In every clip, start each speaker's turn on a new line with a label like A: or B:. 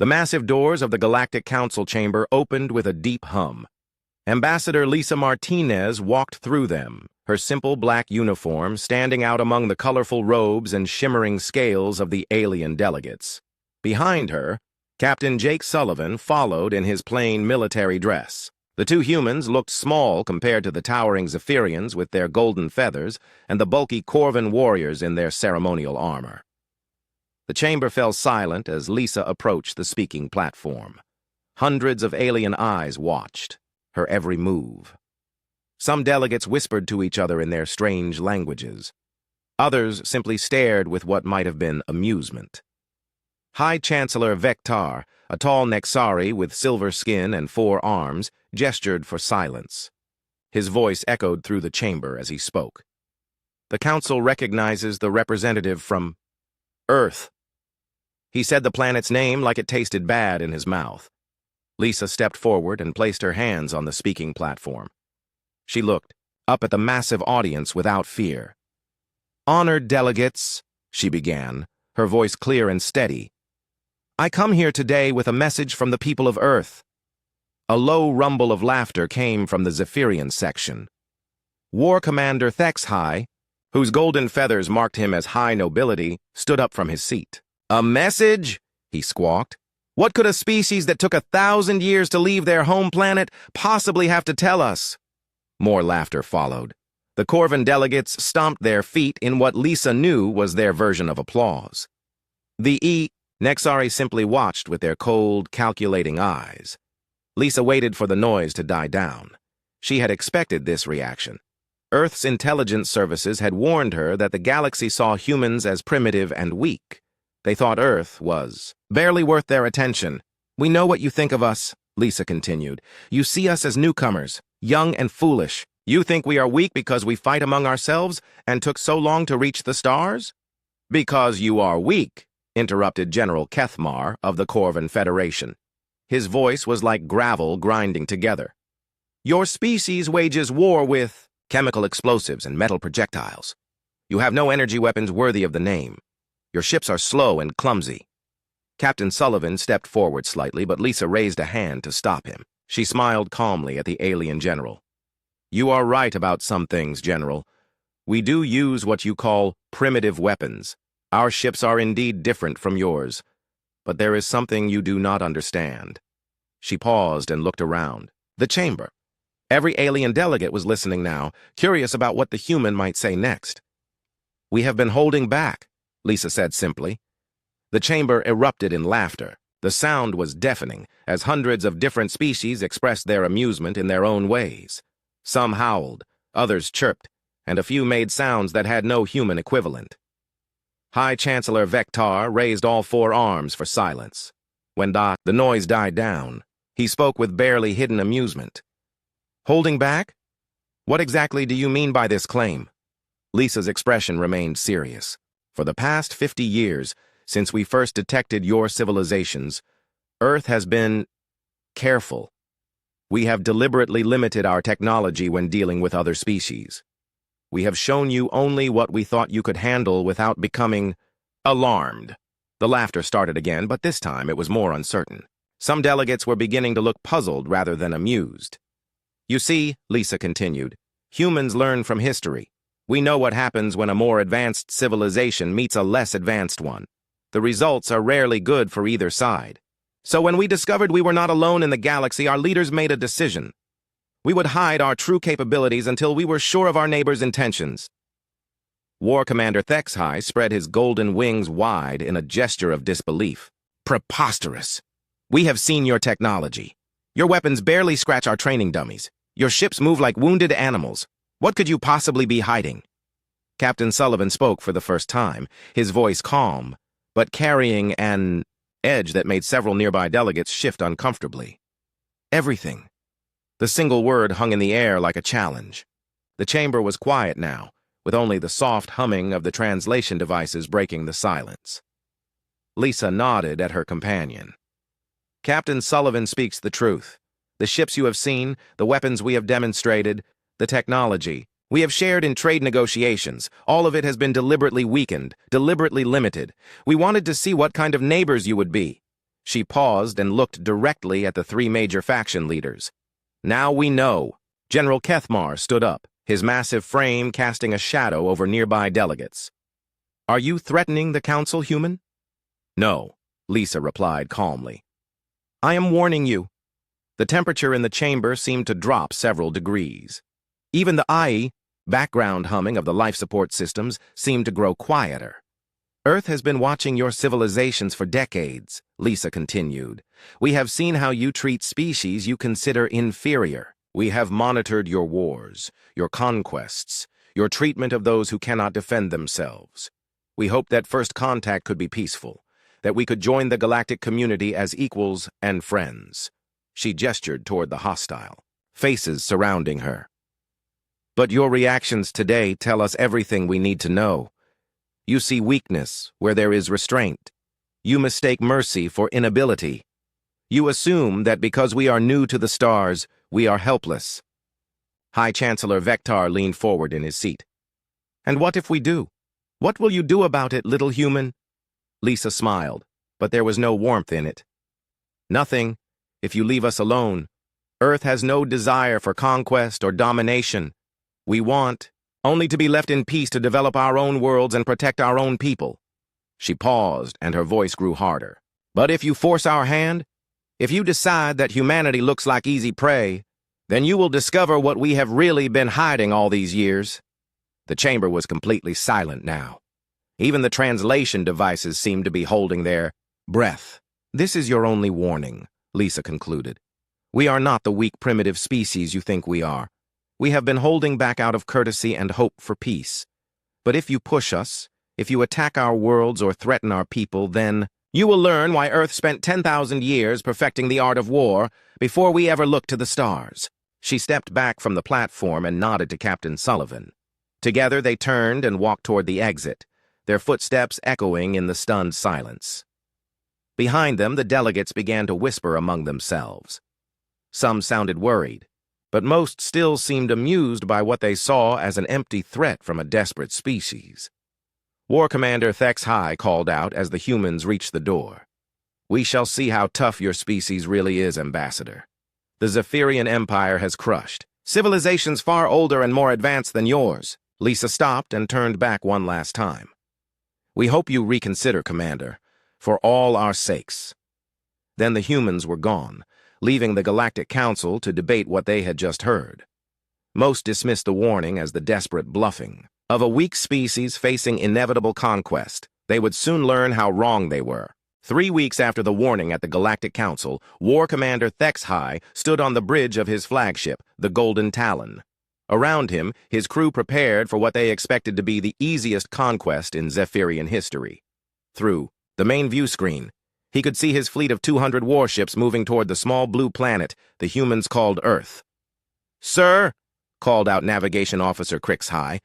A: The massive doors of the Galactic Council chamber opened with a deep hum. Ambassador Lisa Martinez walked through them, her simple black uniform standing out among the colorful robes and shimmering scales of the alien delegates. Behind her, Captain Jake Sullivan followed in his plain military dress. The two humans looked small compared to the towering Zephyrians with their golden feathers and the bulky Corvan warriors in their ceremonial armor. The chamber fell silent as Lisa approached the speaking platform. Hundreds of alien eyes watched her every move. Some delegates whispered to each other in their strange languages. Others simply stared with what might have been amusement. High Chancellor Vectar, a tall Nexari with silver skin and 4 arms, gestured for silence. His voice echoed through the chamber as he spoke. The Council recognizes the representative from Earth. He said the planet's name like it tasted bad in his mouth. Lisa stepped forward and placed her hands on the speaking platform. She looked up at the massive audience without fear. "Honored delegates," she began, her voice clear and steady. "I come here today with a message from the people of Earth." A low rumble of laughter came from the Zephyrian section. War Commander Thexhai, whose golden feathers marked him as high nobility, stood up from his seat. "A message?" he squawked. "What could a species that took 1,000 years to leave their home planet possibly have to tell us?" More laughter followed. The Corvan delegates stomped their feet in what Lisa knew was their version of applause. The Nexari simply watched with their cold, calculating eyes. Lisa waited for the noise to die down. She had expected this reaction. Earth's intelligence services had warned her that the galaxy saw humans as primitive and weak. They thought Earth was barely worth their attention. "We know what you think of us," Lisa continued. "You see us as newcomers, young and foolish. You think we are weak because we fight among ourselves and took so long to reach the stars?" "Because you are weak," interrupted General Kethmar of the Corvan Federation. His voice was like gravel grinding together. "Your species wages war with chemical explosives and metal projectiles. You have no energy weapons worthy of the name. Your ships are slow and clumsy." Captain Sullivan stepped forward slightly, but Lisa raised a hand to stop him. She smiled calmly at the alien general. "You are right about some things, General. We do use what you call primitive weapons. Our ships are indeed different from yours. But there is something you do not understand." She paused and looked around. The chamber. Every alien delegate was listening now, curious about what the human might say next. "We have been holding back," Lisa said simply. The chamber erupted in laughter. The sound was deafening, as hundreds of different species expressed their amusement in their own ways. Some howled, others chirped, and a few made sounds that had no human equivalent. High Chancellor Vectar raised all 4 arms for silence. When the noise died down, he spoke with barely hidden amusement. "Holding back? What exactly do you mean by this claim?" Lisa's expression remained serious. "For the past 50 years, since we first detected your civilizations, Earth has been careful. We have deliberately limited our technology when dealing with other species. We have shown you only what we thought you could handle without becoming alarmed." The laughter started again, but this time it was more uncertain. Some delegates were beginning to look puzzled rather than amused. "You see," Lisa continued, "humans learn from history. We know what happens when a more advanced civilization meets a less advanced one. The results are rarely good for either side. So when we discovered we were not alone in the galaxy, our leaders made a decision. We would hide our true capabilities until we were sure of our neighbors' intentions." War Commander Thexhai spread his golden wings wide in a gesture of disbelief. "Preposterous! We have seen your technology. Your weapons barely scratch our training dummies. Your ships move like wounded animals. What could you possibly be hiding?" Captain Sullivan spoke for the first time, his voice calm, but carrying an edge that made several nearby delegates shift uncomfortably. "Everything." The single word hung in the air like a challenge. The chamber was quiet now, with only the soft humming of the translation devices breaking the silence. Lisa nodded at her companion. "Captain Sullivan speaks the truth. The ships you have seen, the weapons we have demonstrated, the technology we have shared in trade negotiations, all of it has been deliberately weakened, deliberately limited. We wanted to see what kind of neighbors you would be." She paused and looked directly at the three major faction leaders. Now we know. General Kethmar stood up, his massive frame casting a shadow over nearby delegates. Are you threatening the council, human? No, Lisa replied calmly. I am warning you. The temperature in the chamber seemed to drop several degrees. Even the AI, background humming of the life support systems, seemed to grow quieter. Earth has been watching your civilizations for decades, Lisa continued. We have seen how you treat species you consider inferior. We have monitored your wars, your conquests, your treatment of those who cannot defend themselves. We hoped that first contact could be peaceful, that we could join the galactic community as equals and friends. She gestured toward the hostile faces surrounding her. But your reactions today tell us everything we need to know. You see weakness where there is restraint. You mistake mercy for inability. You assume that because we are new to the stars, we are helpless. High Chancellor Vector leaned forward in his seat. And what if we do? What will you do about it, little human? Lisa smiled, but there was no warmth in it. Nothing, if you leave us alone. Earth has no desire for conquest or domination. We want only to be left in peace to develop our own worlds and protect our own people. She paused, and her voice grew harder. But if you force our hand, if you decide that humanity looks like easy prey, then you will discover what we have really been hiding all these years. The chamber was completely silent now. Even the translation devices seemed to be holding their breath. This is your only warning, Lisa concluded. We are not the weak primitive species you think we are. We have been holding back out of courtesy and hope for peace. But if you push us, if you attack our worlds or threaten our people, then you will learn why Earth spent 10,000 years perfecting the art of war before we ever looked to the stars. She stepped back from the platform and nodded to Captain Sullivan. Together they turned and walked toward the exit, their footsteps echoing in the stunned silence. Behind them, the delegates began to whisper among themselves. Some sounded worried, but most still seemed amused by what they saw as an empty threat from a desperate species. War Commander HFY called out as the humans reached the door. We shall see how tough your species really is, Ambassador. The Zephyrian Empire has crushed civilizations far older and more advanced than yours. Lisa stopped and turned back one last time. We hope you reconsider, Commander, for all our sakes. Then the humans were gone, leaving the Galactic Council to debate what they had just heard. Most dismissed the warning as the desperate bluffing of a weak species facing inevitable conquest. They would soon learn how wrong they were. 3 weeks after the warning at the Galactic Council, War Commander HFY stood on the bridge of his flagship, the Golden Talon. Around him, his crew prepared for what they expected to be the easiest conquest in Zephyrian history. Through the main view screen, he could see his fleet of 200 warships moving toward the small blue planet the humans called Earth. Sir, called out Navigation Officer HFY,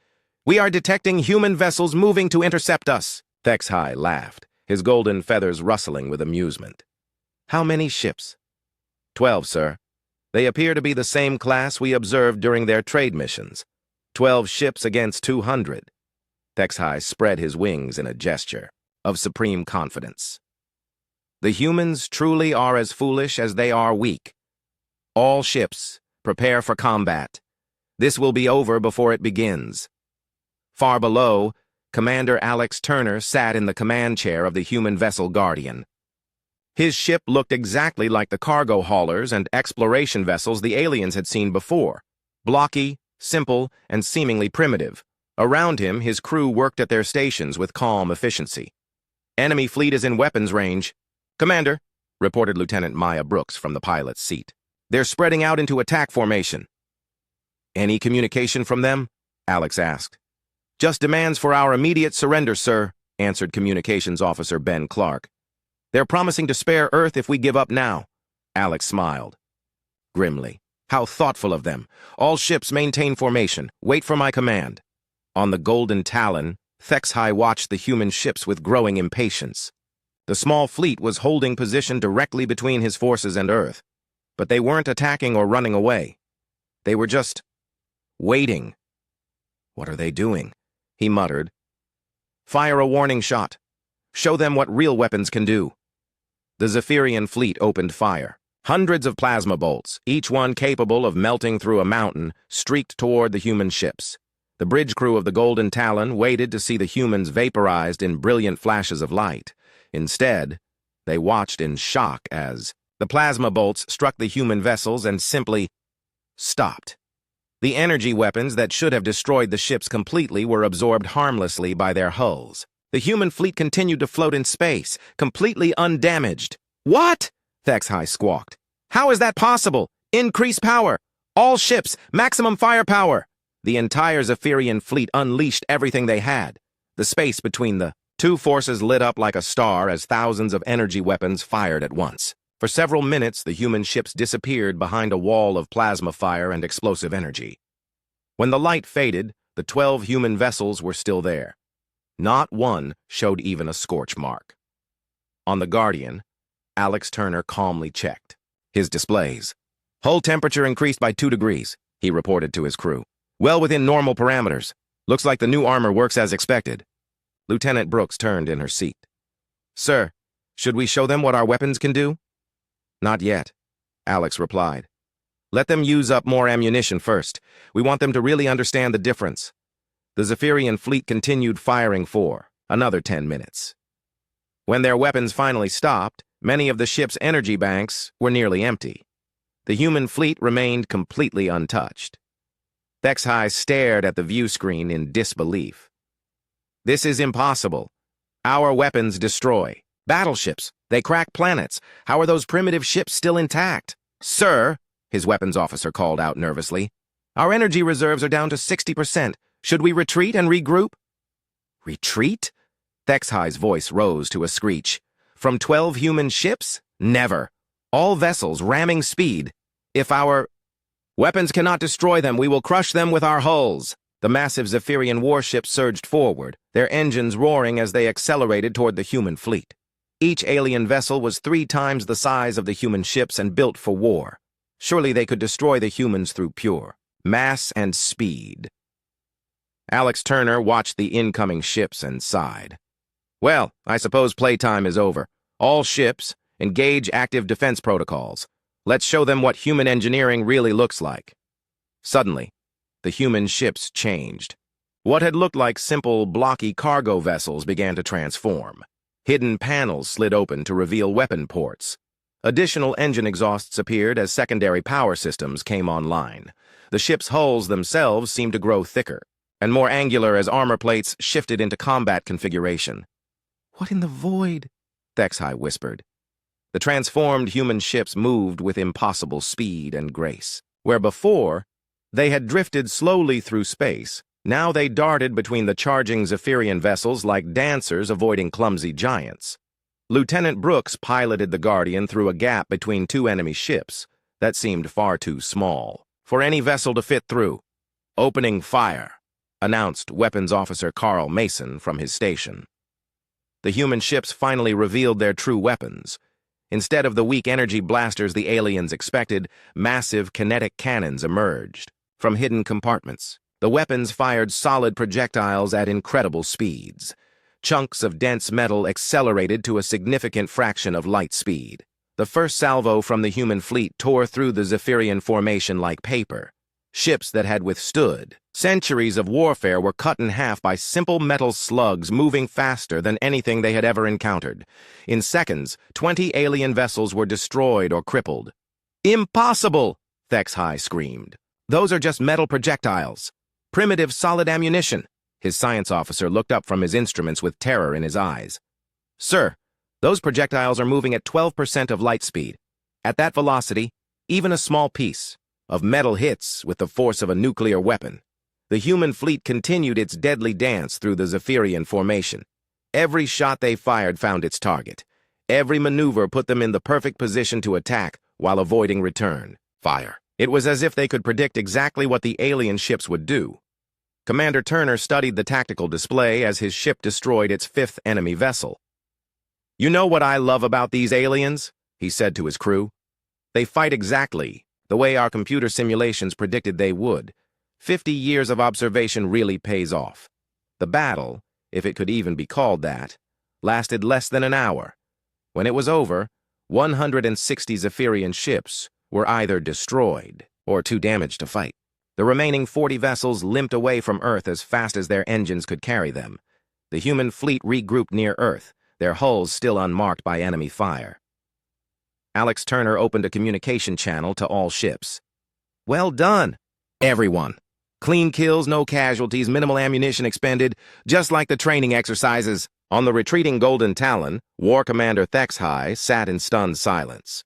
A: we are detecting human vessels moving to intercept us. HFY laughed, his golden feathers rustling with amusement. How many ships? 12, sir. They appear to be the same class we observed during their trade missions. 12 ships against 200. HFY spread his wings in a gesture of supreme confidence. The humans truly are as foolish as they are weak. All ships, prepare for combat. This will be over before it begins. Far below, Commander Alex Turner sat in the command chair of the human vessel Guardian. His ship looked exactly like the cargo haulers and exploration vessels the aliens had seen before. Blocky, simple, and seemingly primitive. Around him, his crew worked at their stations with calm efficiency. Enemy fleet is in weapons range. Commander, reported Lieutenant Maya Brooks from the pilot's seat. They're spreading out into attack formation. Any communication from them? Alex asked. Just demands for our immediate surrender, sir, answered Communications Officer Ben Clark. They're promising to spare Earth if we give up now. Alex smiled grimly. How thoughtful of them. All ships maintain formation. Wait for my command. On the Golden Talon, HFY watched the human ships with growing impatience. The small fleet was holding position directly between his forces and Earth, but they weren't attacking or running away. They were just waiting. What are they doing? He muttered. Fire a warning shot. Show them what real weapons can do. The Zephyrian fleet opened fire. Hundreds of plasma bolts, each one capable of melting through a mountain, streaked toward the human ships. The bridge crew of the Golden Talon waited to see the humans vaporized in brilliant flashes of light. Instead, they watched in shock as the plasma bolts struck the human vessels and simply stopped. The energy weapons that should have destroyed the ships completely were absorbed harmlessly by their hulls. The human fleet continued to float in space, completely undamaged. "What?" HFY squawked. "How is that possible? Increase power! All ships, maximum firepower!" The entire Zephyrian fleet unleashed everything they had. The space between the two forces lit up like a star as thousands of energy weapons fired at once. For several minutes, the human ships disappeared behind a wall of plasma fire and explosive energy. When the light faded, the 12 human vessels were still there. Not one showed even a scorch mark. On the Guardian, Alex Turner calmly checked his displays. "Hull temperature increased by 2 degrees, he reported to his crew. "Well within normal parameters. Looks like the new armor works as expected." Lieutenant Brooks turned in her seat. "Sir, should we show them what our weapons can do?" "Not yet," Alex replied. "Let them use up more ammunition first. We want them to really understand the difference." The Zephyrian fleet continued firing for another 10 minutes. When their weapons finally stopped, many of the ship's energy banks were nearly empty. The human fleet remained completely untouched. HFY stared at the view screen in disbelief. "This is impossible. Our weapons destroy battleships. They crack planets. How are those primitive ships still intact?" "Sir," his weapons officer called out nervously, "our energy reserves are down to 60%. Should we retreat and regroup?" "Retreat?" HFY's voice rose to a screech. "From 12 human ships? Never. All vessels ramming speed. If our weapons cannot destroy them, we will crush them with our hulls." The massive Zephyrian warships surged forward, their engines roaring as they accelerated toward the human fleet. Each alien vessel was 3 times the size of the human ships and built for war. Surely they could destroy the humans through pure mass and speed. Alex Turner watched the incoming ships and sighed. "Well, I suppose playtime is over. All ships, engage active defense protocols. Let's show them what human engineering really looks like." Suddenly, the human ships changed. What had looked like simple, blocky cargo vessels began to transform. Hidden panels slid open to reveal weapon ports. Additional engine exhausts appeared as secondary power systems came online. The ship's hulls themselves seemed to grow thicker and more angular as armor plates shifted into combat configuration. "What in the void?" HFY whispered. The transformed human ships moved with impossible speed and grace. Where before, they had drifted slowly through space, now they darted between the charging Zephyrian vessels like dancers avoiding clumsy giants. Lieutenant Brooks piloted the Guardian through a gap between 2 enemy ships that seemed far too small for any vessel to fit through. "Opening fire," announced Weapons Officer Carl Mason from his station. The human ships finally revealed their true weapons. Instead of the weak energy blasters the aliens expected, massive kinetic cannons emerged from hidden compartments. The weapons fired solid projectiles at incredible speeds. Chunks of dense metal accelerated to a significant fraction of light speed. The first salvo from the human fleet tore through the Zephyrian formation like paper. Ships that had withstood centuries of warfare were cut in half by simple metal slugs moving faster than anything they had ever encountered. In seconds, 20 alien vessels were destroyed or crippled. "Impossible!" HFY screamed. "Those are just metal projectiles. Primitive solid ammunition." His science officer looked up from his instruments with terror in his eyes. "Sir, those projectiles are moving at 12% of light speed. At that velocity, even a small piece of metal hits with the force of a nuclear weapon." The human fleet continued its deadly dance through the Zephyrian formation. Every shot they fired found its target. Every maneuver put them in the perfect position to attack while avoiding return fire. It was as if they could predict exactly what the alien ships would do. Commander Turner studied the tactical display as his ship destroyed its 5th enemy vessel. "You know what I love about these aliens?" he said to his crew. "They fight exactly the way our computer simulations predicted they would. 50 years of observation really pays off." The battle, if it could even be called that, lasted less than an hour. When it was over, 160 Zephyrian ships were either destroyed or too damaged to fight. The remaining 40 vessels limped away from Earth as fast as their engines could carry them. The human fleet regrouped near Earth, their hulls still unmarked by enemy fire. Alex Turner opened a communication channel to all ships. "Well done, everyone. Clean kills, no casualties, minimal ammunition expended, just like the training exercises." On the retreating Golden Talon, War Commander HFY sat in stunned silence.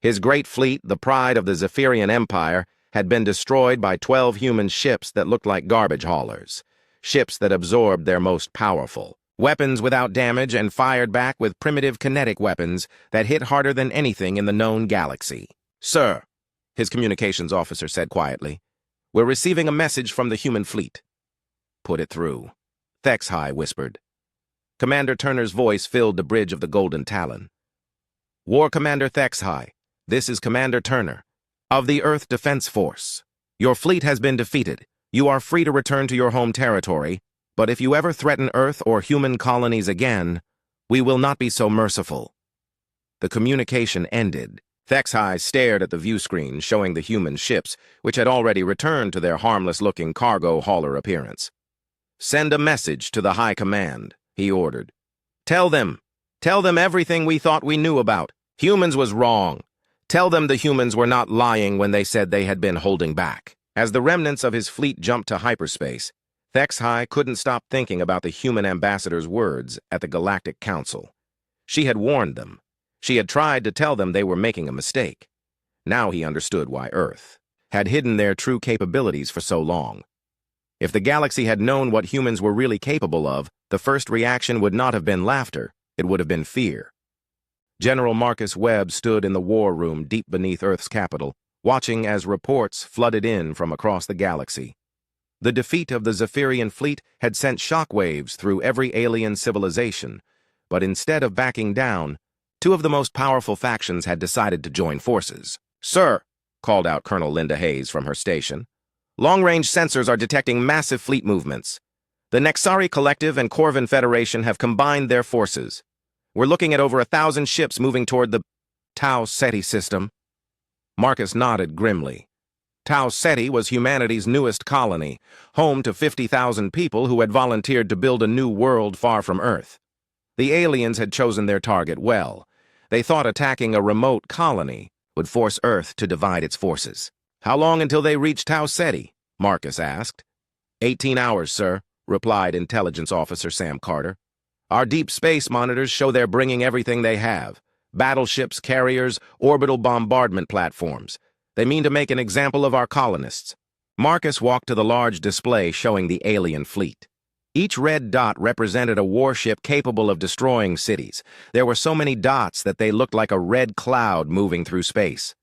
A: His great fleet, the pride of the Zephyrian Empire, had been destroyed by 12 human ships that looked like garbage haulers. Ships that absorbed their most powerful weapons without damage and fired back with primitive kinetic weapons that hit harder than anything in the known galaxy. "Sir," his communications officer said quietly, "we're receiving a message from the human fleet." "Put it through," HFY whispered. Commander Turner's voice filled the bridge of the Golden Talon. "War Commander HFY, this is Commander Turner, of the Earth Defense Force. Your fleet has been defeated. You are free to return to your home territory, but if you ever threaten Earth or human colonies again, we will not be so merciful." The communication ended. HFY stared at the view screen showing the human ships, which had already returned to their harmless-looking cargo hauler appearance. "Send a message to the High Command," he ordered. Tell them everything we thought we knew about. Humans was wrong. Tell them the humans were not lying when they said they had been holding back." As the remnants of his fleet jumped to hyperspace, HFY couldn't stop thinking about the human ambassador's words at the Galactic Council. She had warned them. She had tried to tell them they were making a mistake. Now he understood why Earth had hidden their true capabilities for so long. If the galaxy had known what humans were really capable of, the first reaction would not have been laughter, it would have been fear. General Marcus Webb stood in the war room deep beneath Earth's capital, watching as reports flooded in from across the galaxy. The defeat of the Zephyrian fleet had sent shockwaves through every alien civilization, but instead of backing down, two of the most powerful factions had decided to join forces. "Sir," called out Colonel Linda Hayes from her station, "long-range sensors are detecting massive fleet movements. The Nexari Collective and Corvin Federation have combined their forces. We're looking at over 1,000 ships moving toward the Tau Ceti system." Marcus nodded grimly. Tau Ceti was humanity's newest colony, home to 50,000 people who had volunteered to build a new world far from Earth. The aliens had chosen their target well. They thought attacking a remote colony would force Earth to divide its forces. "How long until they reach Tau Ceti?" Marcus asked. 18 hours, sir," replied Intelligence Officer Sam Carter. "Our deep space monitors show they're bringing everything they have. Battleships, carriers, orbital bombardment platforms. They mean to make an example of our colonists." Marcus walked to the large display showing the alien fleet. Each red dot represented a warship capable of destroying cities. There were so many dots that they looked like a red cloud moving through space.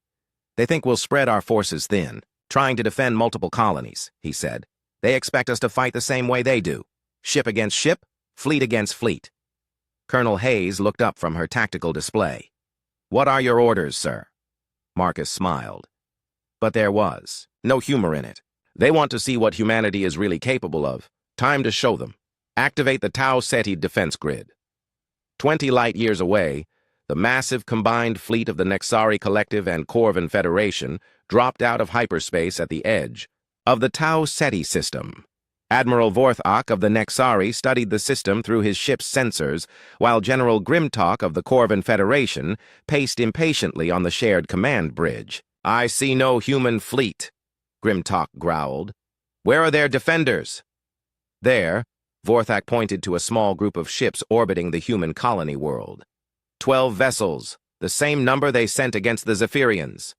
A: "They think we'll spread our forces thin, trying to defend multiple colonies," he said. "They expect us to fight the same way they do. Ship against ship, fleet against fleet." Colonel Hayes looked up from her tactical display. "What are your orders, sir?" Marcus smiled. But there was no humor in it. "They want to see what humanity is really capable of. Time to show them. Activate the Tau Ceti defense grid." 20 light-years away, the massive combined fleet of the Nexari Collective and Corvin Federation dropped out of hyperspace at the edge of the Tau Ceti system. Admiral Vorthak of the Nexari studied the system through his ship's sensors, while General Grimtalk of the Corvin Federation paced impatiently on the shared command bridge. "I see no human fleet," Grimtalk growled. "Where are their defenders?" There, Vorthak pointed to a small group of ships orbiting the human colony world. 12 vessels, the same number they sent against the Zephyrians.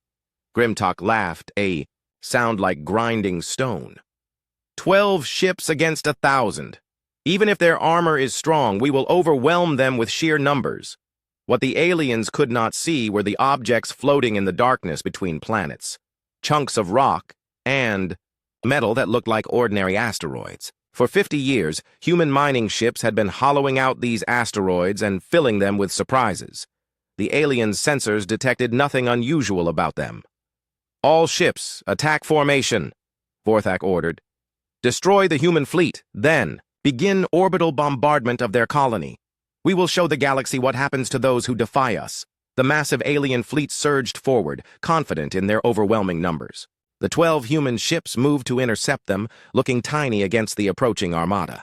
A: Grimtalk laughed, a sound like grinding stone. 12 ships against 1,000. Even if their armor is strong, we will overwhelm them with sheer numbers. What the aliens could not see were the objects floating in the darkness between planets. Chunks of rock and metal that looked like ordinary asteroids. For 50 years, human mining ships had been hollowing out these asteroids and filling them with surprises. The aliens' sensors detected nothing unusual about them. "All ships, attack formation," Vorthak ordered. "Destroy the human fleet, then begin orbital bombardment of their colony. We will show the galaxy what happens to those who defy us." The massive alien fleet surged forward, confident in their overwhelming numbers. The 12 human ships moved to intercept them, looking tiny against the approaching armada.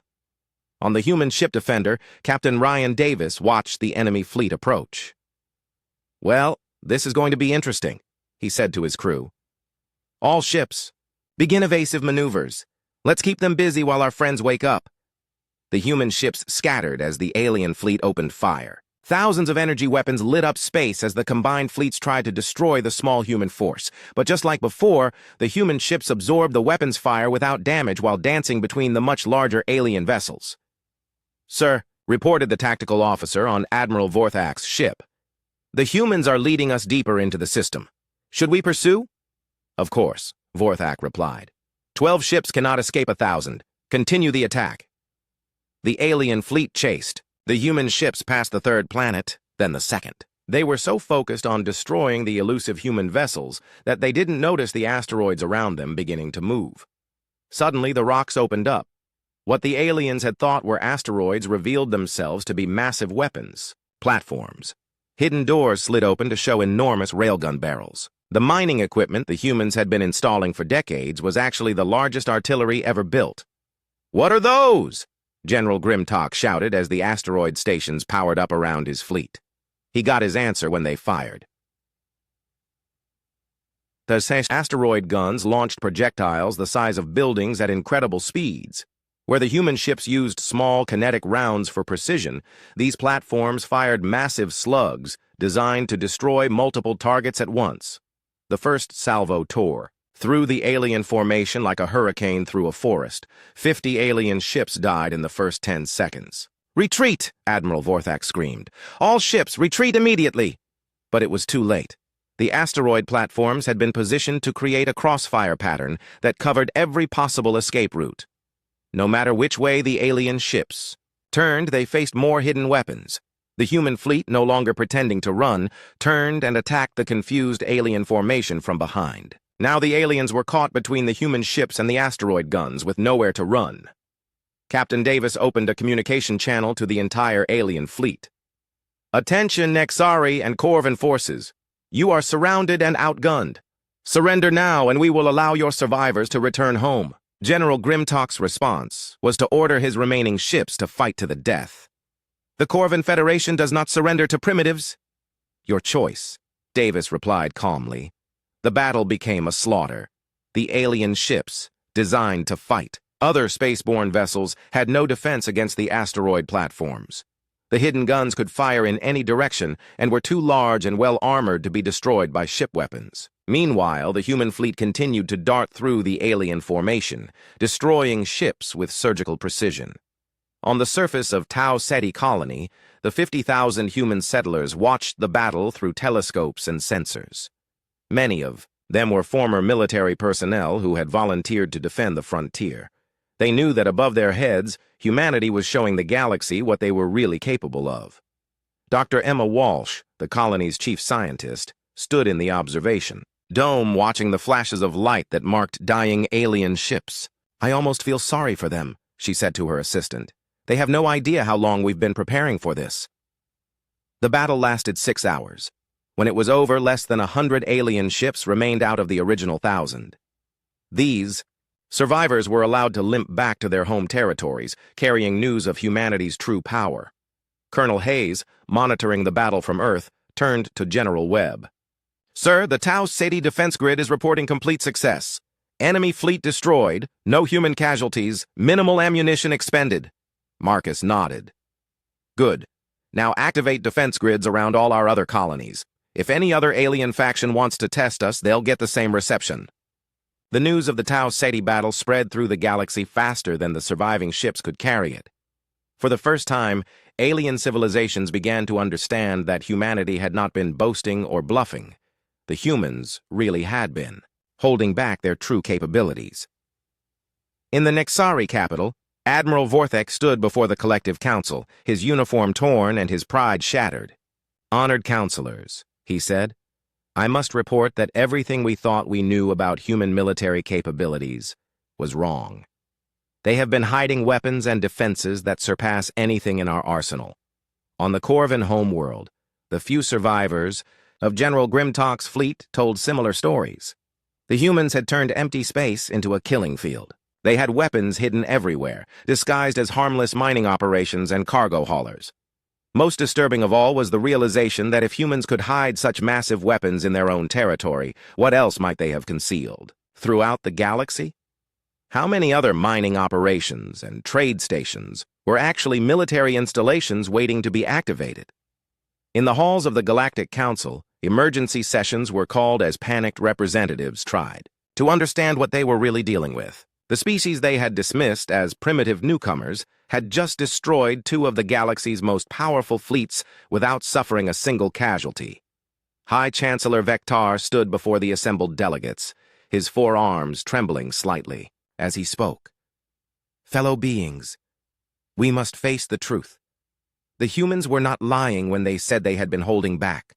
A: On the human ship defender, Captain Ryan Davis watched the enemy fleet approach. "Well, this is going to be interesting," he said to his crew. "All ships, begin evasive maneuvers. Let's keep them busy while our friends wake up." The human ships scattered as the alien fleet opened fire. Thousands of energy weapons lit up space as the combined fleets tried to destroy the small human force. But just like before, the human ships absorbed the weapons fire without damage while dancing between the much larger alien vessels. "Sir," reported the tactical officer on Admiral Vorthak's ship, "the humans are leading us deeper into the system. Should we pursue?" "Of course," Vorthak replied. 12 ships cannot escape 1,000. Continue the attack." The alien fleet chased. The human ships passed the third planet, then the second. They were so focused on destroying the elusive human vessels that they didn't notice the asteroids around them beginning to move. Suddenly, the rocks opened up. What the aliens had thought were asteroids revealed themselves to be massive weapons, platforms. Hidden doors slid open to show enormous railgun barrels. The mining equipment the humans had been installing for decades was actually the largest artillery ever built. "What are those?" General Grimtalk shouted as the asteroid stations powered up around his fleet. He got his answer when they fired. The asteroid guns launched projectiles the size of buildings at incredible speeds. Where the human ships used small kinetic rounds for precision, these platforms fired massive slugs designed to destroy multiple targets at once. The first salvo tore through the alien formation like a hurricane through a forest. 50 alien ships died in the first 10 seconds. "Retreat!" Admiral Vorthak screamed. "All ships, retreat immediately!" But it was too late. The asteroid platforms had been positioned to create a crossfire pattern that covered every possible escape route. No matter which way the alien ships turned, they faced more hidden weapons. The human fleet, no longer pretending to run, turned and attacked the confused alien formation from behind. Now the aliens were caught between the human ships and the asteroid guns, with nowhere to run. Captain Davis opened a communication channel to the entire alien fleet. "Attention, Nexari and Corvin forces. You are surrounded and outgunned. Surrender now, and we will allow your survivors to return home." General Grimtalk's response was to order his remaining ships to fight to the death. "The Corvin Federation does not surrender to primitives." "Your choice," Davis replied calmly. The battle became a slaughter. The alien ships, designed to fight. Other spaceborne vessels had no defense against the asteroid platforms. The hidden guns could fire in any direction and were too large and well-armored to be destroyed by ship weapons. Meanwhile, the human fleet continued to dart through the alien formation, destroying ships with surgical precision. On the surface of Tau Ceti colony, the 50,000 human settlers watched the battle through telescopes and sensors. Many of them were former military personnel who had volunteered to defend the frontier. They knew that above their heads, humanity was showing the galaxy what they were really capable of. Dr. Emma Walsh, the colony's chief scientist, stood in the observation dome watching the flashes of light that marked dying alien ships. "I almost feel sorry for them," she said to her assistant. "They have no idea how long we've been preparing for this." The battle lasted 6 hours. When it was over, less than 100 alien ships remained out of the original 1,000. These survivors were allowed to limp back to their home territories, carrying news of humanity's true power. Colonel Hayes, monitoring the battle from Earth, turned to General Webb. "Sir, the Tau Ceti defense grid is reporting complete success. Enemy fleet destroyed, no human casualties, minimal ammunition expended." Marcus nodded. "Good. Now activate defense grids around all our other colonies. If any other alien faction wants to test us, they'll get the same reception." The news of the Tau Ceti battle spread through the galaxy faster than the surviving ships could carry it. For the first time, alien civilizations began to understand that humanity had not been boasting or bluffing. The humans really had been, holding back their true capabilities. In the Nexari capital, Admiral Vorthak stood before the collective council, his uniform torn and his pride shattered. "Honored counselors," he said, "I must report that everything we thought we knew about human military capabilities was wrong. They have been hiding weapons and defenses that surpass anything in our arsenal. On the Corvin homeworld, The few survivors of General Grimtalk's fleet told similar stories. The humans had turned empty space into a killing field. They had weapons hidden everywhere, disguised as harmless mining operations and cargo haulers. Most disturbing of all was the realization that if humans could hide such massive weapons in their own territory, what else might they have concealed? Throughout the galaxy? How many other mining operations and trade stations were actually military installations waiting to be activated? In the halls of the Galactic Council, emergency sessions were called as panicked representatives tried to understand what they were really dealing with. The species they had dismissed as primitive newcomers had just destroyed two of the galaxy's most powerful fleets without suffering a single casualty. High Chancellor Vector stood before the assembled delegates, his forearms trembling slightly as he spoke. Fellow beings, we must face the truth. The humans were not lying when they said they had been holding back.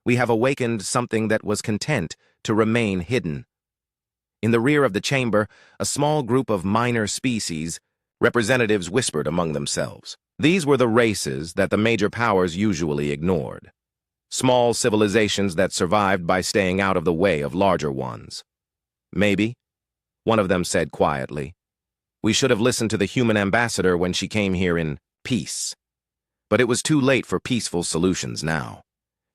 A: We have awakened something that was content to remain hidden. In the rear of the chamber, a small group of minor species, representatives whispered among themselves. These were the races that the major powers usually ignored. Small civilizations that survived by staying out of the way of larger ones. Maybe, one of them said quietly, we should have listened to the human ambassador when she came here in peace. But it was too late for peaceful solutions now.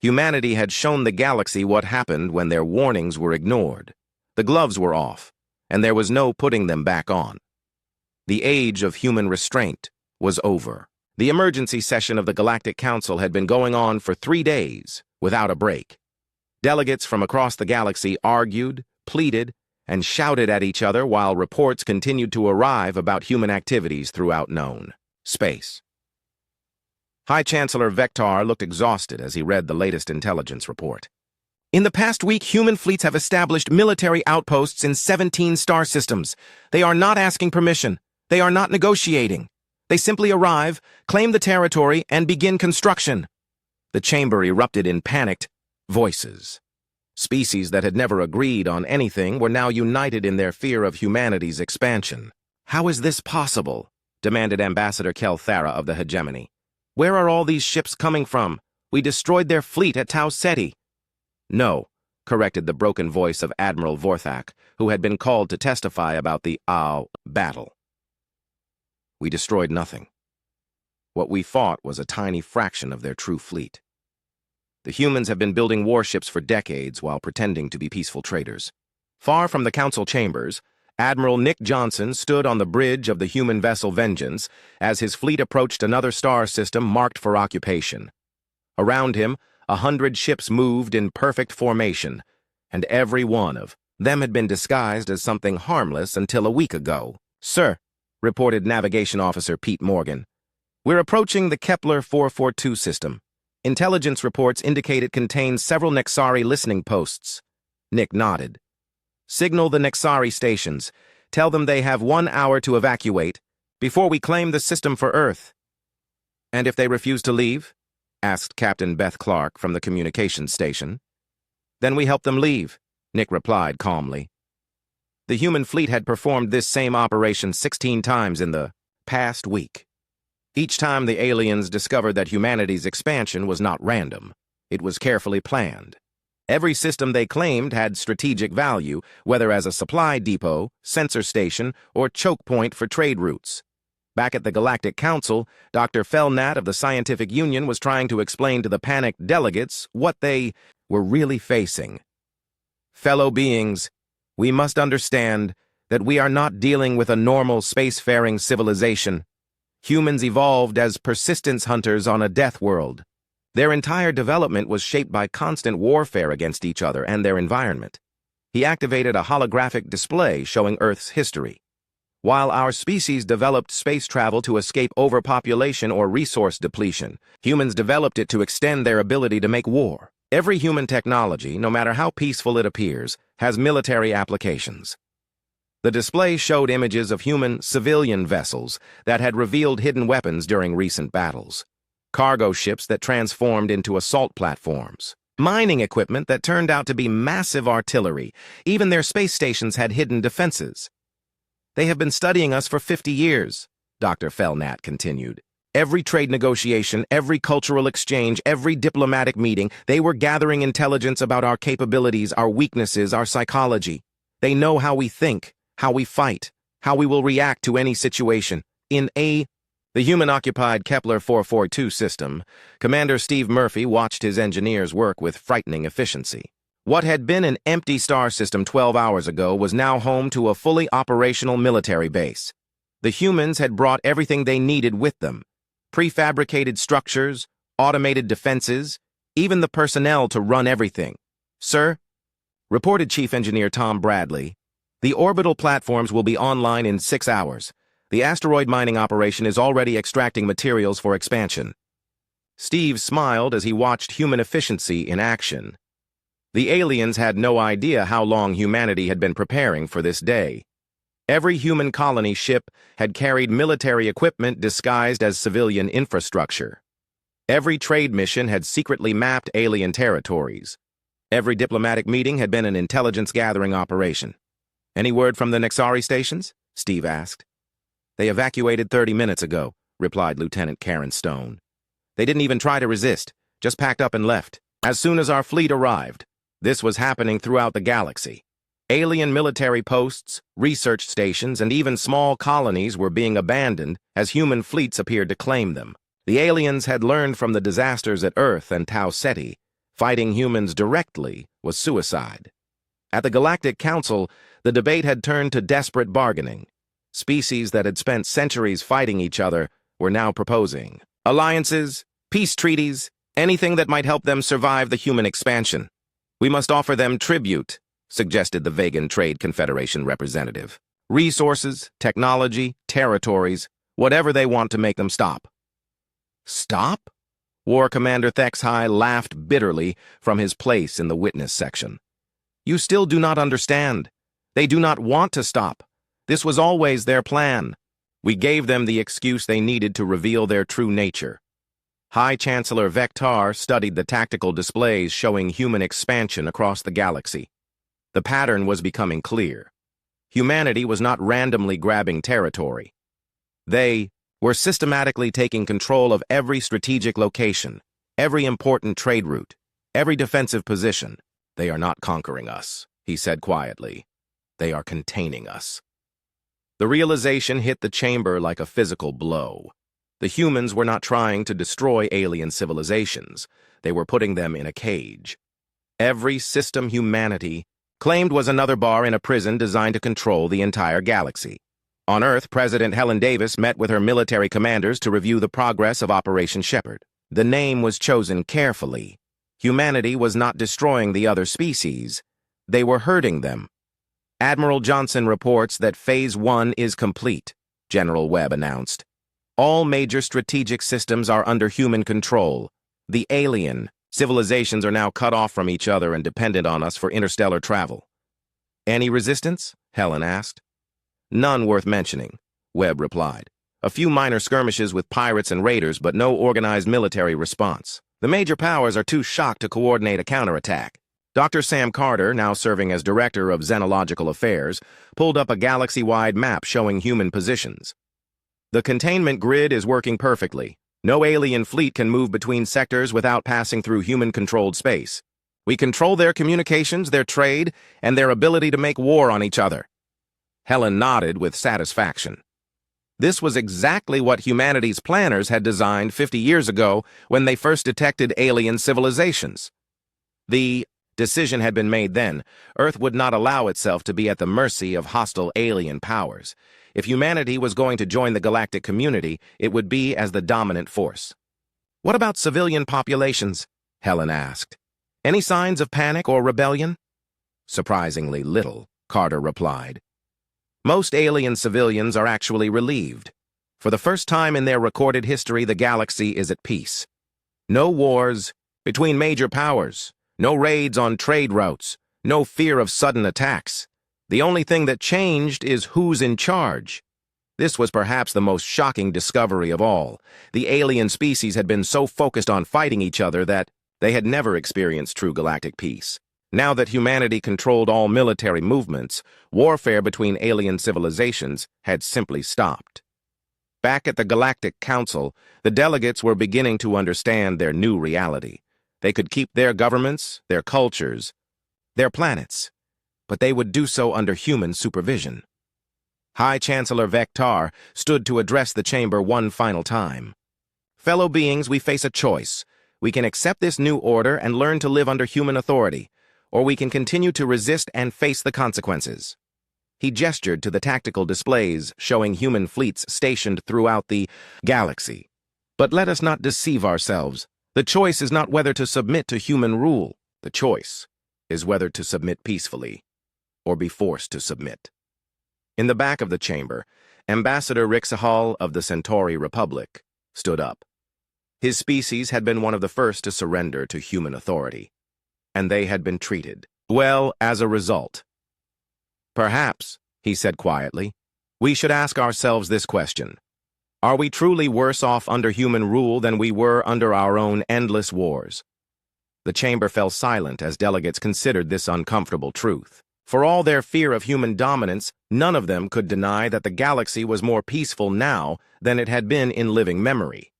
A: Humanity had shown the galaxy what happened when their warnings were ignored. The gloves were off, and there was no putting them back on. The age of human restraint was over. The emergency session of the Galactic Council had been going on for 3 days, without a break. Delegates from across the galaxy argued, pleaded, and shouted at each other while reports continued to arrive about human activities throughout known space. High Chancellor Vector looked exhausted as he read the latest intelligence report. In the past week, human fleets have established military outposts in 17 star systems. They are not asking permission. They are not negotiating. They simply arrive, claim the territory, and begin construction. The chamber erupted in panicked voices. Species that had never agreed on anything were now united in their fear of humanity's expansion. How is this possible? Demanded Ambassador Kelthara of the hegemony. Where are all these ships coming from? We destroyed their fleet at Tau Ceti. No, corrected the broken voice of Admiral Vorthak, who had been called to testify about the battle. We destroyed nothing. What we fought was a tiny fraction of their true fleet. The humans have been building warships for decades while pretending to be peaceful traders. Far from the council chambers, Admiral Nick Johnson stood on the bridge of the human vessel Vengeance as his fleet approached another star system marked for occupation. Around him, 100 ships moved in perfect formation, and every one of them had been disguised as something harmless until a week ago. Sir, reported Navigation Officer Pete Morgan, we're approaching the Kepler 442 system. Intelligence reports indicate it contains several Nexari listening posts. Nick nodded. Signal the Nexari stations. Tell them they have 1 hour to evacuate before we claim the system for Earth. And if they refuse to leave? Asked Captain Beth Clark from the communications station. Then we help them leave, Nick replied calmly. The human fleet had performed this same operation 16 times in the past week. Each time the aliens discovered that humanity's expansion was not random. It was carefully planned. Every system they claimed had strategic value, whether as a supply depot, sensor station, or choke point for trade routes. Back at the Galactic Council, Dr. Felnat of the Scientific Union was trying to explain to the panicked delegates what they were really facing. Fellow beings, we must understand that we are not dealing with a normal spacefaring civilization. Humans evolved as persistence hunters on a death world. Their entire development was shaped by constant warfare against each other and their environment. He activated a holographic display showing Earth's history. While our species developed space travel to escape overpopulation or resource depletion, humans developed it to extend their ability to make war. Every human technology, no matter how peaceful it appears, has military applications. The display showed images of human civilian vessels that had revealed hidden weapons during recent battles, cargo ships that transformed into assault platforms, mining equipment that turned out to be massive artillery. Even their space stations had hidden defenses. They have been studying us for 50 years, Dr. Felnat continued. Every trade negotiation, every cultural exchange, every diplomatic meeting, they were gathering intelligence about our capabilities, our weaknesses, our psychology. They know how we think, how we fight, how we will react to any situation. The human-occupied Kepler 442 system, Commander Steve Murphy watched his engineers work with frightening efficiency. What had been an empty star system 12 hours ago was now home to a fully operational military base. The humans had brought everything they needed with them: prefabricated structures, automated defenses, even the personnel to run everything. "Sir," reported Chief Engineer Tom Bradley, "the orbital platforms will be online in 6 hours. The asteroid mining operation is already extracting materials for expansion." Steve smiled as he watched human efficiency in action. The aliens had no idea how long humanity had been preparing for this day. Every human colony ship had carried military equipment disguised as civilian infrastructure. Every trade mission had secretly mapped alien territories. Every diplomatic meeting had been an intelligence-gathering operation. "Any word from the Nexari stations?" Steve asked. "They evacuated 30 minutes ago," replied Lieutenant Karen Stone. "They didn't even try to resist, just packed up and left. As soon as our fleet arrived." This was happening throughout the galaxy. Alien military posts, research stations, and even small colonies were being abandoned as human fleets appeared to claim them. The aliens had learned from the disasters at Earth and Tau Ceti. Fighting humans directly was suicide. At the Galactic Council, the debate had turned to desperate bargaining. Species that had spent centuries fighting each other were now proposing alliances, peace treaties, anything that might help them survive the human expansion. "We must offer them tribute," suggested the Vegan Trade Confederation representative. "Resources, technology, territories, whatever they want to make them stop." "Stop?" War Commander Thexhai laughed bitterly from his place in the witness section. "You still do not understand. They do not want to stop. This was always their plan. We gave them the excuse they needed to reveal their true nature." High Chancellor Vectar studied the tactical displays showing human expansion across the galaxy. The pattern was becoming clear. Humanity was not randomly grabbing territory. They were systematically taking control of every strategic location, every important trade route, every defensive position. "They are not conquering us," he said quietly. "They are containing us." The realization hit the chamber like a physical blow. The humans were not trying to destroy alien civilizations. They were putting them in a cage. Every system humanity claimed was another bar in a prison designed to control the entire galaxy. On Earth, President Helen Davis met with her military commanders to review the progress of Operation Shepherd. The name was chosen carefully. Humanity was not destroying the other species. They were hurting them. "Admiral Johnson reports that Phase 1 is complete," General Webb announced. "All major strategic systems are under human control. The alien civilizations are now cut off from each other and dependent on us for interstellar travel." "Any resistance?" Helen asked. "None worth mentioning," Webb replied. "A few minor skirmishes with pirates and raiders, but no organized military response. The major powers are too shocked to coordinate a counterattack." Dr. Sam Carter, now serving as Director of Xenological Affairs, pulled up a galaxy-wide map showing human positions. "The containment grid is working perfectly. No alien fleet can move between sectors without passing through human-controlled space. We control their communications, their trade, and their ability to make war on each other." Helen nodded with satisfaction. This was exactly what humanity's planners had designed 50 years ago when they first detected alien civilizations. The decision had been made then. Earth would not allow itself to be at the mercy of hostile alien powers. If humanity was going to join the galactic community, it would be as the dominant force. "What about civilian populations?" Helen asked. "Any signs of panic or rebellion?" "Surprisingly little," Carter replied. "Most alien civilians are actually relieved. For the first time in their recorded history, the galaxy is at peace. No wars between major powers, no raids on trade routes, no fear of sudden attacks. The only thing that changed is who's in charge." This was perhaps the most shocking discovery of all. The alien species had been so focused on fighting each other that they had never experienced true galactic peace. Now that humanity controlled all military movements, warfare between alien civilizations had simply stopped. Back at the Galactic Council, the delegates were beginning to understand their new reality. They could keep their governments, their cultures, their planets, but they would do so under human supervision. High Chancellor Vector stood to address the chamber one final time. Fellow beings, we face a choice. We can accept this new order and learn to live under human authority, or we can continue to resist and face the consequences. He gestured to the tactical displays showing human fleets stationed throughout the galaxy. But let us not deceive ourselves. The choice is not whether to submit to human rule. The choice is whether to submit peacefully or be forced to submit. In the back of the chamber, Ambassador Rixahal of the Centauri Republic stood up. His species had been one of the first to surrender to human authority, and they had been treated well as a result. Perhaps, he said quietly, we should ask ourselves this question. Are we truly worse off under human rule than we were under our own endless wars? The chamber fell silent as delegates considered this uncomfortable truth. For all their fear of human dominance, none of them could deny that the galaxy was more peaceful now than it had been in living memory.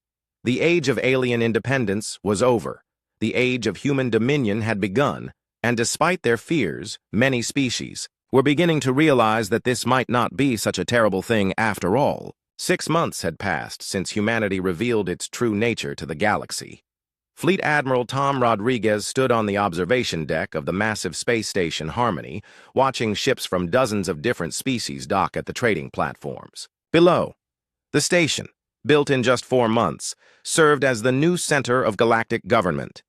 A: The age of alien independence was over. The age of human dominion had begun, and despite their fears, many species were beginning to realize that this might not be such a terrible thing after all. 6 months had passed since humanity revealed its true nature to the galaxy. Fleet Admiral Tom Rodriguez stood on the observation deck of the massive space station Harmony, watching ships from dozens of different species dock at the trading platforms. Below, the station, built in just 4 months, served as the new center of galactic government.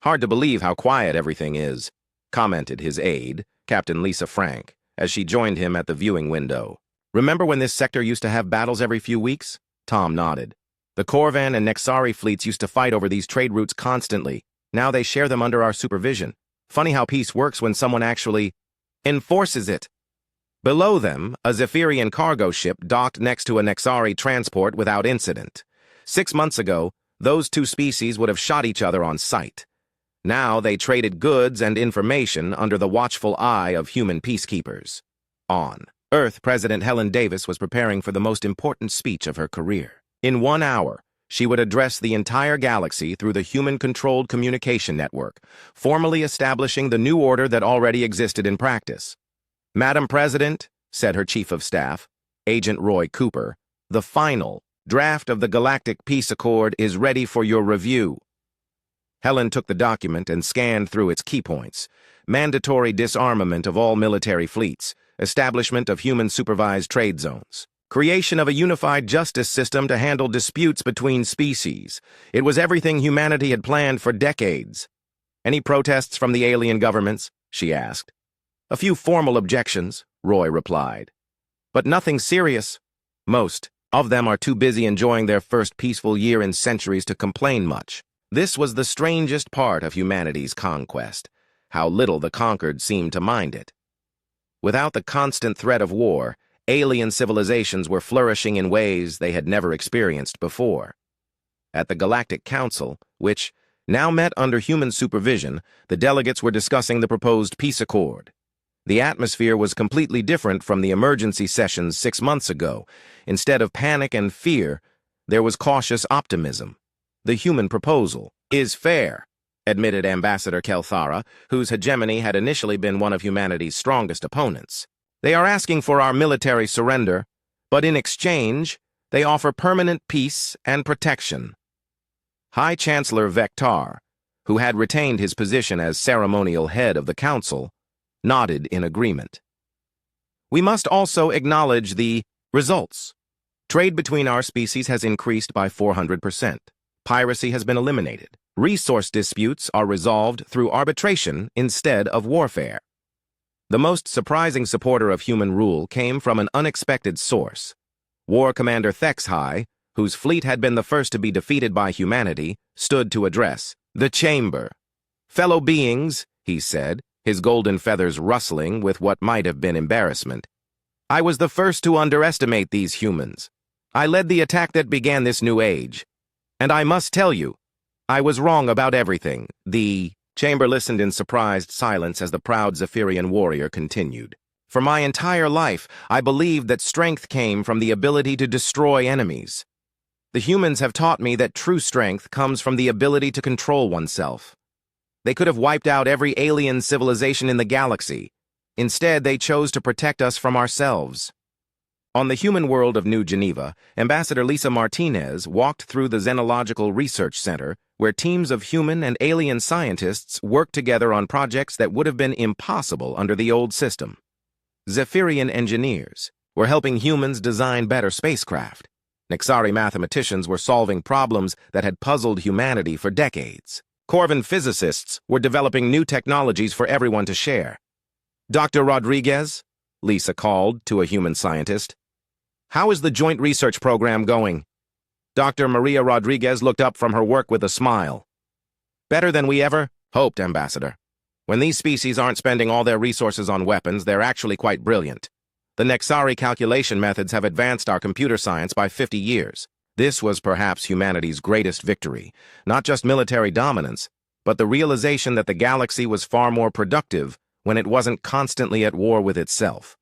A: Hard to believe how quiet everything is, commented his aide, Captain Lisa Frank, as she joined him at the viewing window. Remember when this sector used to have battles every few weeks? Tom nodded. The Corvan and Nexari fleets used to fight over these trade routes constantly. Now they share them under our supervision. Funny how peace works when someone actually enforces it. Below them, a Zephyrian cargo ship docked next to a Nexari transport without incident. 6 months ago, those two species would have shot each other on sight. Now they traded goods and information under the watchful eye of human peacekeepers. On Earth, President Helen Davis was preparing for the most important speech of her career. In 1 hour, she would address the entire galaxy through the human-controlled communication network, formally establishing the new order that already existed in practice. Madam President, said her Chief of Staff, Agent Roy Cooper, the final draft of the Galactic Peace Accord is ready for your review. Helen took the document and scanned through its key points: mandatory disarmament of all military fleets, establishment of human-supervised trade zones, creation of a unified justice system to handle disputes between species. It was everything humanity had planned for decades. Any protests from the alien governments? She asked. A few formal objections, Roy replied. But nothing serious. Most of them are too busy enjoying their first peaceful year in centuries to complain much. This was the strangest part of humanity's conquest, how little the conquered seemed to mind it. Without the constant threat of war, alien civilizations were flourishing in ways they had never experienced before. At the Galactic Council, which now met under human supervision, the delegates were discussing the proposed peace accord. The atmosphere was completely different from the emergency sessions 6 months ago. Instead of panic and fear, there was cautious optimism. The human proposal is fair, admitted Ambassador Kelthara, whose hegemony had initially been one of humanity's strongest opponents. They are asking for our military surrender, but in exchange, they offer permanent peace and protection. High Chancellor Vector, who had retained his position as ceremonial head of the council, nodded in agreement. We must also acknowledge the results. Trade between our species has increased by 400%. Piracy has been eliminated. Resource disputes are resolved through arbitration instead of warfare. The most surprising supporter of human rule came from an unexpected source. War Commander Thexhai, whose fleet had been the first to be defeated by humanity, stood to address the chamber. Fellow beings, he said, his golden feathers rustling with what might have been embarrassment. I was the first to underestimate these humans. I led the attack that began this new age. And I must tell you, I was wrong about everything. The chamber listened in surprised silence as the proud Zephyrian warrior continued. For my entire life, I believed that strength came from the ability to destroy enemies. The humans have taught me that true strength comes from the ability to control oneself. They could have wiped out every alien civilization in the galaxy. Instead, they chose to protect us from ourselves. On the human world of New Geneva, Ambassador Lisa Martinez walked through the Xenological Research Center, where teams of human and alien scientists worked together on projects that would have been impossible under the old system. Zephyrian engineers were helping humans design better spacecraft. Nexari mathematicians were solving problems that had puzzled humanity for decades. Corvan physicists were developing new technologies for everyone to share. Dr. Rodriguez, Lisa called to a human scientist. How is the joint research program going? Dr. Maria Rodriguez looked up from her work with a smile. Better than we ever hoped, Ambassador. When these species aren't spending all their resources on weapons, they're actually quite brilliant. The Nexari calculation methods have advanced our computer science by 50 years. This was perhaps humanity's greatest victory, not just military dominance, but the realization that the galaxy was far more productive when it wasn't constantly at war with itself.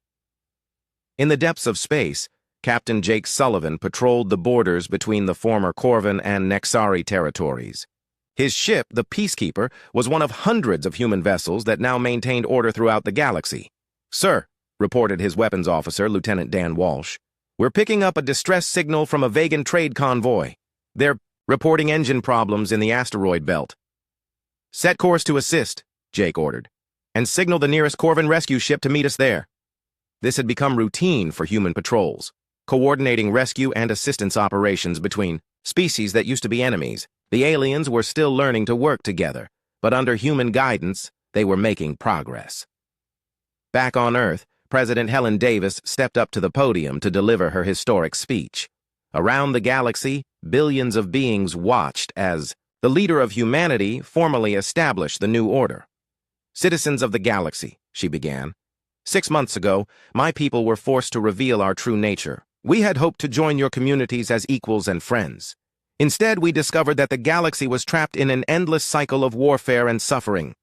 A: In the depths of space, Captain Jake Sullivan patrolled the borders between the former Corvan and Nexari territories. His ship, the Peacekeeper, was one of hundreds of human vessels that now maintained order throughout the galaxy. "Sir," reported his weapons officer, Lieutenant Dan Walsh, "we're picking up a distress signal from a Vegan trade convoy. They're reporting engine problems in the asteroid belt." "Set course to assist," Jake ordered, "and signal the nearest Corvan rescue ship to meet us there." This had become routine for human patrols, coordinating rescue and assistance operations between species that used to be enemies. The aliens were still learning to work together, but under human guidance, they were making progress. Back on Earth, President Helen Davis stepped up to the podium to deliver her historic speech. Around the galaxy, billions of beings watched as the leader of humanity formally established the new order. "Citizens of the galaxy," she began. "6 months ago, my people were forced to reveal our true nature. We had hoped to join your communities as equals and friends. Instead, we discovered that the galaxy was trapped in an endless cycle of warfare and suffering."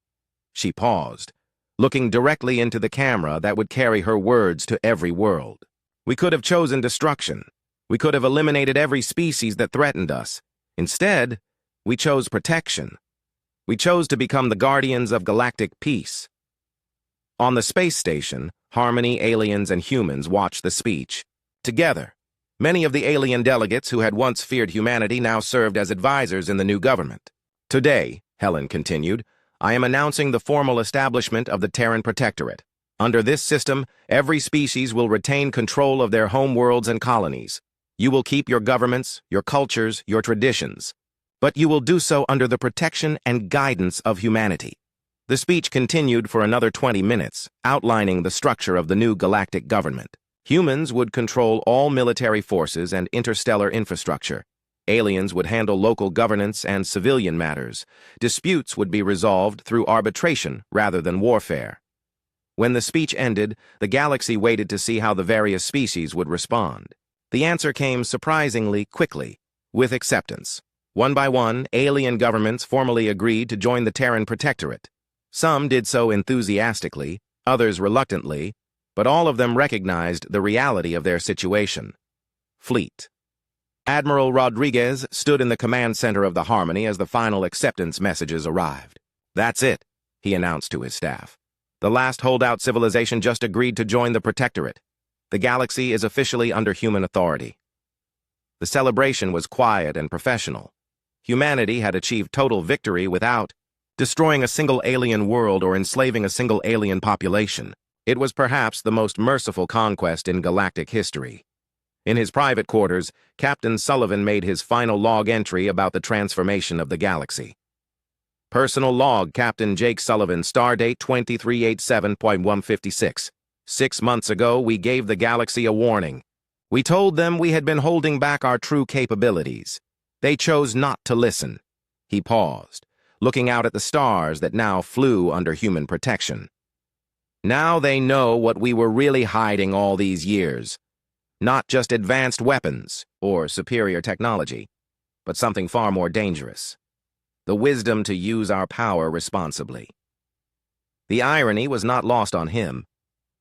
A: She paused, looking directly into the camera that would carry her words to every world. "We could have chosen destruction. We could have eliminated every species that threatened us. Instead, we chose protection. We chose to become the guardians of galactic peace." On the space station, Harmony, aliens, and humans watched the speech. Together, many of the alien delegates who had once feared humanity now served as advisors in the new government. "Today," Helen continued, "I am announcing the formal establishment of the Terran Protectorate. Under this system, every species will retain control of their home worlds and colonies. You will keep your governments, your cultures, your traditions, but you will do so under the protection and guidance of humanity." The speech continued for another 20 minutes, outlining the structure of the new galactic government. Humans would control all military forces and interstellar infrastructure. Aliens would handle local governance and civilian matters. Disputes would be resolved through arbitration rather than warfare. When the speech ended, the galaxy waited to see how the various species would respond. The answer came surprisingly quickly, with acceptance. One by one, alien governments formally agreed to join the Terran Protectorate. Some did so enthusiastically, others reluctantly, but all of them recognized the reality of their situation. Fleet. Admiral Rodriguez stood in the command center of the Harmony as the final acceptance messages arrived. "That's it," he announced to his staff. "The last holdout civilization just agreed to join the Protectorate. The galaxy is officially under human authority." The celebration was quiet and professional. Humanity had achieved total victory without destroying a single alien world or enslaving a single alien population. It was perhaps the most merciful conquest in galactic history. In his private quarters, Captain Sullivan made his final log entry about the transformation of the galaxy. Personal log, Captain Jake Sullivan, stardate 2387.156. 6 months ago, we gave the galaxy a warning. We told them we had been holding back our true capabilities. They chose not to listen. He paused, looking out at the stars that now flew under human protection. Now they know what we were really hiding all these years. Not just advanced weapons or superior technology, but something far more dangerous. The wisdom to use our power responsibly. The irony was not lost on him.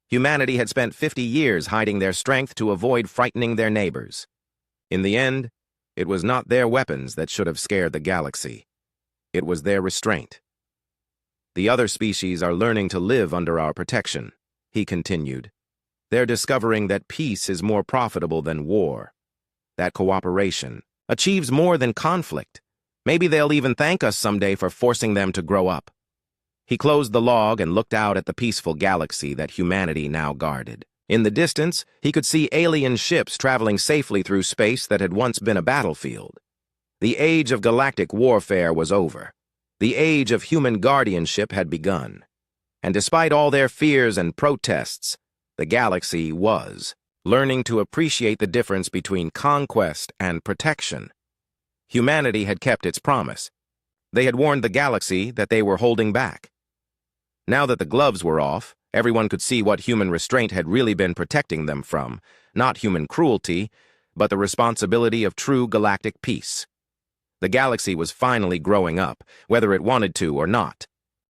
A: Humanity had spent 50 years hiding their strength to avoid frightening their neighbors. In the end, it was not their weapons that should have scared the galaxy. It was their restraint. The other species are learning to live under our protection, he continued. They're discovering that peace is more profitable than war, that cooperation achieves more than conflict. Maybe they'll even thank us someday for forcing them to grow up. He closed the log and looked out at the peaceful galaxy that humanity now guarded. In the distance, he could see alien ships traveling safely through space that had once been a battlefield. The age of galactic warfare was over. The age of human guardianship had begun. And despite all their fears and protests, the galaxy was learning to appreciate the difference between conquest and protection. Humanity had kept its promise. They had warned the galaxy that they were holding back. Now that the gloves were off, everyone could see what human restraint had really been protecting them from, not human cruelty, but the responsibility of true galactic peace. The galaxy was finally growing up, whether it wanted to or not.